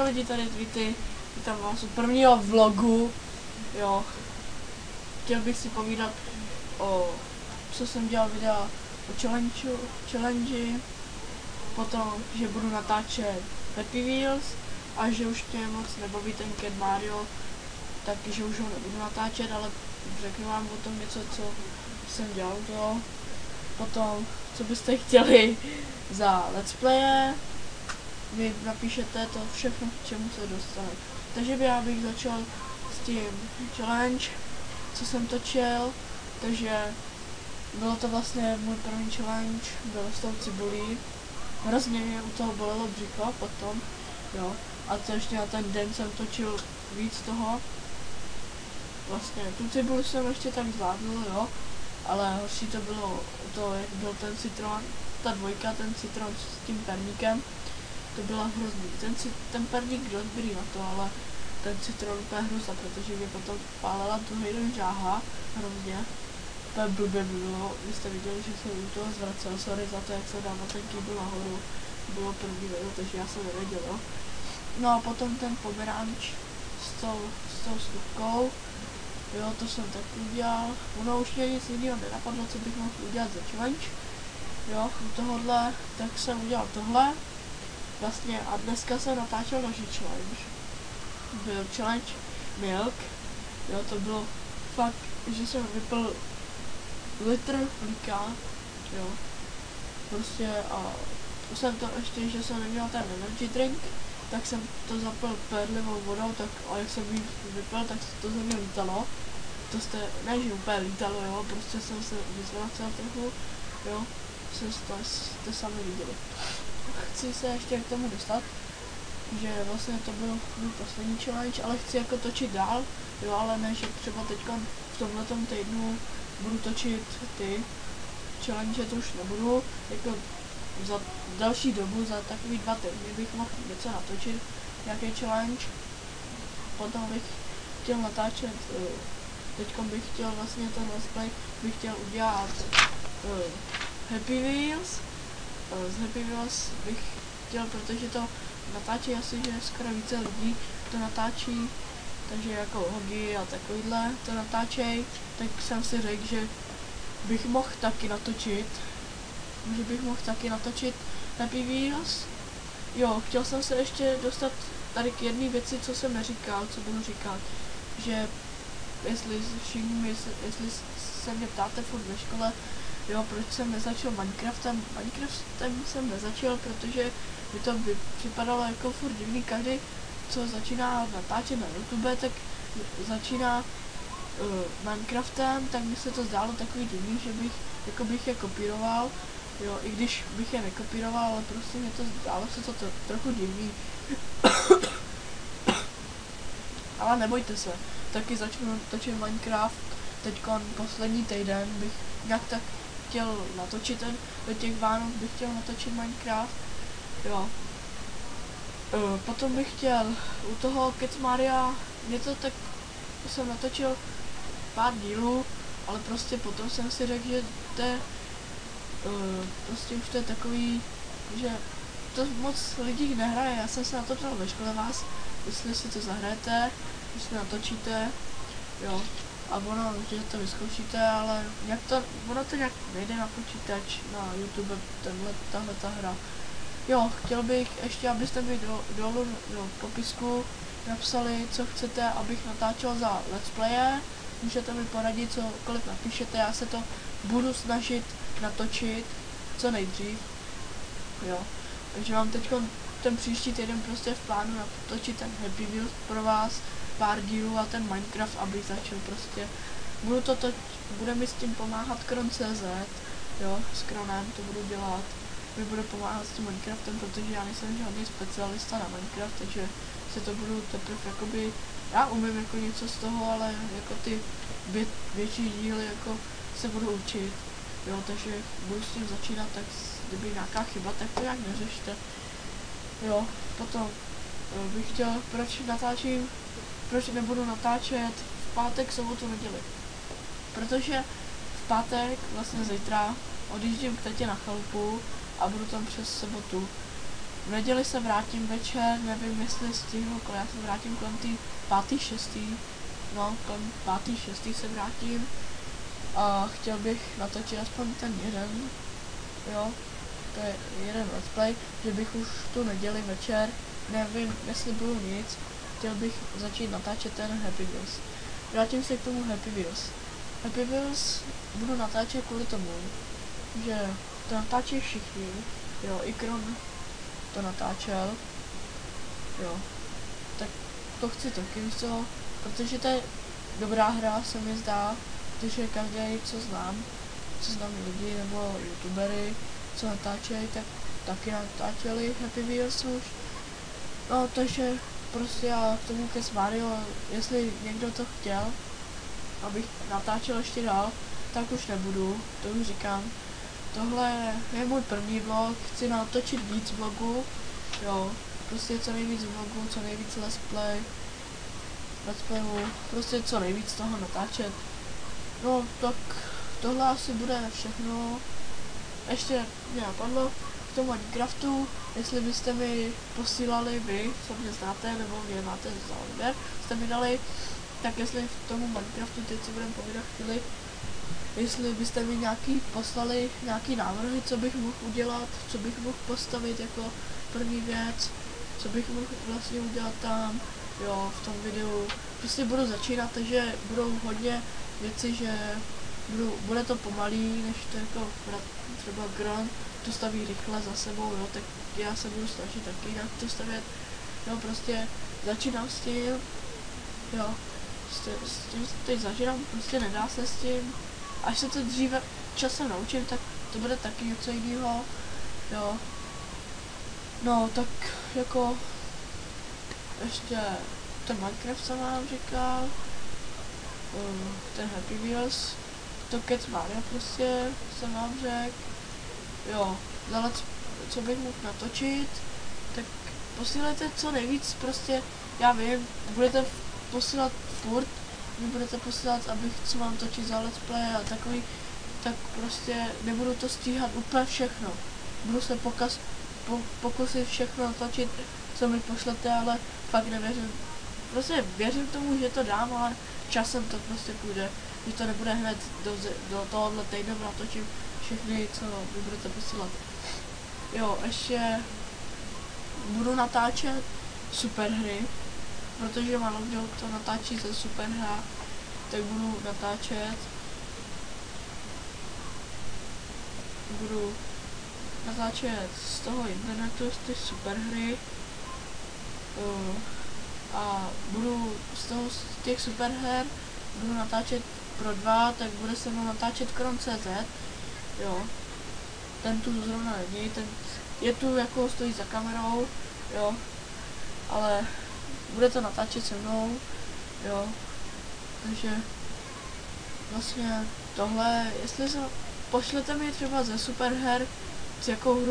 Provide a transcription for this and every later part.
lidi, tady tweety, vítám vás u prvního vlogu, jo. Chtěl bych si povídat o, co jsem dělal videa o challenge, potom, že budu natáčet Happy Wheels a že už mě moc nebaví ten Cat Mario, takže už ho nebudu natáčet, ale řeknu vám o tom něco, co jsem dělal to. Potom, co byste chtěli za let's playe, vy napíšete to všechno, k čemu se dostane. Takže já bych začal s tím challenge, co jsem točil, takže bylo to vlastně můj první challenge, bylo s tou cibulí. Hrozně mě u toho bolelo břicho potom, jo. A to ještě na ten den jsem točil víc toho. Vlastně tu cibuli jsem ještě tak zvládnul, jo. Ale horší to bylo to, jak byl ten citron, ta dvojka, ten citron s tím perníkem. To byla hrozný. Ten perník dobrý na to, ale ten citron úplně hrozná, protože mě potom pálela druhý den žáha, hrozně. To blbě by bylo, vy jste viděli, že jsem u toho zvracel, sorry za to, jak se dával ten kýbl nahoru. Bylo první video, takže já jsem nevěděl, jo. No a potom ten pomeranč s tou slupkou. Jo, to jsem taky udělal. Ono už mě nic jiného nenapadlo, co bych mohl udělat za challenge. Jo, u tohohle, tak jsem udělal tohle. Vlastně a dneska jsem natáčel další challenge. Byl challenge milk. Jo, to bylo fakt, že jsem vypil litr mlíka. Jo. Prostě a jsem to ještě, že jsem neměl ten energy drink, tak jsem to zapil perlivou vodou, tak a jak jsem ji vypil, tak to ze mě lítalo. To jste, ne že úplně lítalo, jo, prostě jsem se vyzvracel trochu, jo, jste sami viděli. Chci se ještě k tomu dostat, že vlastně to byl můj poslední challenge, ale chci jako točit dál, jo, ale ne, že třeba teďka v tomhletom týdnu budu točit ty challenge, to už nebudu, jako za další dobu, za takový 2 týdny bych mohl něco natočit, nějaký challenge, potom bych chtěl natáčet, teďka bych chtěl vlastně ten let's play, bych chtěl udělat Happy Wheels, z Happy Wheels bych chtěl, protože to natáčí asi, že skoro více lidí to natáčí, takže jako Hogi a takovýhle to natáčej, tak jsem si řekl, že bych mohl taky natočit, Happy Wheels. Jo, chtěl jsem se ještě dostat tady k jedné věci, co jsem neříkal, co budu říkat, že jestli se mě ptáte furt ve škole, jo, proč jsem nezačal Minecraftem jsem nezačal, protože mi to připadalo jako furt divný, každý, co začíná natáčet na YouTube, tak začíná Minecraftem, tak mi se to zdálo takový divný, že bych je kopíroval, jo, i když bych je nekopíroval, ale prostě mě to zdálo se to trochu divný. Ale nebojte se, taky začnu točit Minecraft, teďkon poslední týden bych nějak tak chtěl natočit do těch Vánoc bych chtěl natočit Minecraft, jo. Potom bych chtěl u toho Cat Maria, něco tak jsem natočil pár dílů, ale prostě potom jsem si řekl, že to je, prostě už to je takový, že to moc lidí nehraje, já jsem se na to ptal ve škole vás, jestli si to zahrajete, jestli natočíte, jo, a ono, že to vyzkoušíte, ale ono to nějak nejde na počítač, na YouTube, tahle hra. Jo, chtěl bych ještě, abyste mi dolů do popisku napsali, co chcete, abych natáčel za let's playe, můžete mi poradit, cokoliv napíšete, já se to budu snažit natočit co nejdřív, jo. Takže mám teď ten příští týden prostě v plánu natočit ten Happy Wheels pro vás, pár dílů a ten Minecraft, abych začal prostě. Bude mi s tím pomáhat Kron.cz, jo, s Kronem to budu dělat. Mi bude pomáhat s tím Minecraftem, protože já nejsem žádný specialista na Minecraft, takže se to budu teprve jakoby, já umím jako něco z toho, ale jako ty větší díly jako se budu učit, jo, takže budu s tím začínat, tak kdyby nějaká chyba, tak to nějak neřešte, jo. Potom bych chtěl, proč nebudu natáčet v pátek, sobotu, neděli, protože v pátek, vlastně zítra, odjíždím k tetě na chalupu a budu tam přes sobotu. v neděli se vrátím večer, nevím jestli stihnu, já se vrátím kolem tý 5.6. No, kolem 5.6. se vrátím a chtěl bych natočit aspoň ten jeden, jo, to je jeden let's play, že bych už tu neděli večer, nevím jestli budu nic, chtěl bych začít natáčet ten Happy Wheels. Vrátím se k tomu Happy Wheels. Happy Wheels budu natáčet kvůli tomu, že to natáčí všichni, jo, i Kron to natáčel, jo, tak to chci taky, víš co, protože to je dobrá hra, se mi zdá, protože každý, co znám lidi nebo youtubery, co natáčejí, tak taky natáčeli Happy Wheels už, no, takže prostě já k tomu Kes Mario, jestli někdo to chtěl, abych natáčel ještě dál, tak už nebudu, to už říkám. Tohle je můj první vlog, chci natočit víc vlogů, jo, prostě co nejvíc vlogů, co nejvíc let's playů, prostě co nejvíc toho natáčet. No tak tohle asi bude všechno. Ještě mě napadlo k tomu Minecraftu, jestli byste mi posílali vy, co mě znáte, nebo mě máte za odběr, jste mi dali, tak jestli v tomu Minecraftu, teď si budeme povídat chvíli, jestli byste mi poslali nějaký návrhy, co bych mohl udělat, co bych mohl postavit jako první věc, co bych mohl vlastně udělat tam, jo, v tom videu. Prostě budu začínat, takže budou hodně věci, že bude to pomalý, než to jako třeba Gron to staví rychle za sebou, jo, tak já se budu snažit taky jinak to stavět, jo, prostě začínám s tím, jo, s tím teď začínám, prostě nedá se s tím, až se to dříve časem naučím, tak to bude taky něco jiného, jo, no, tak jako, ještě ten Minecraft jsem vám říkal, ten Happy Wheels, to Kes Mario prostě jsem vám řekl, jo, ale co bych mohl natočit, tak posílejte co nejvíc, prostě, já vím, budete posílat furt, vy budete posílat, abych co mám točit za let's play a takový, tak prostě nebudu to stíhat úplně všechno, budu se pokusit všechno natočit, co mi pošlete, ale fakt nevěřím, prostě věřím tomu, že to dám, ale časem to prostě půjde, že to nebude hned do tohohle týdne natočím všechny, co vy budete posílat. Jo, ještě budu natáčet superhry, protože málo kdo to natáčí ze superhra, tak budu natáčet z toho internetu, z ty superhry, a budu z těch superher budu natáčet pro 2, tak bude se mnou natáčet Kron.cz, jo, ten tu zrovna není, ten je tu jako stojí za kamerou, jo, ale bude to natáčet se mnou, jo, takže vlastně tohle, jestli se pošlete mi třeba ze superher, s jakou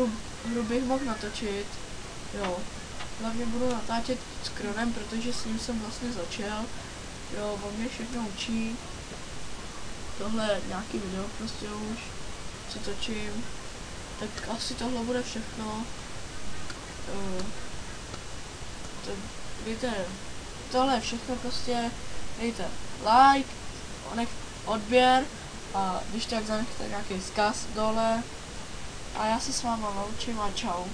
hru bych mohl natočit, jo, hlavně budu natáčet s Kronem, protože s ním jsem vlastně začal, jo, on mě všechno učí, tohle nějaký video prostě už, co točím, tak asi tohle bude všechno, víte, tohle je všechno prostě, dejte like, odběr a když tak zanechte nějaký vzkaz dole a já se s váma loučím a čau.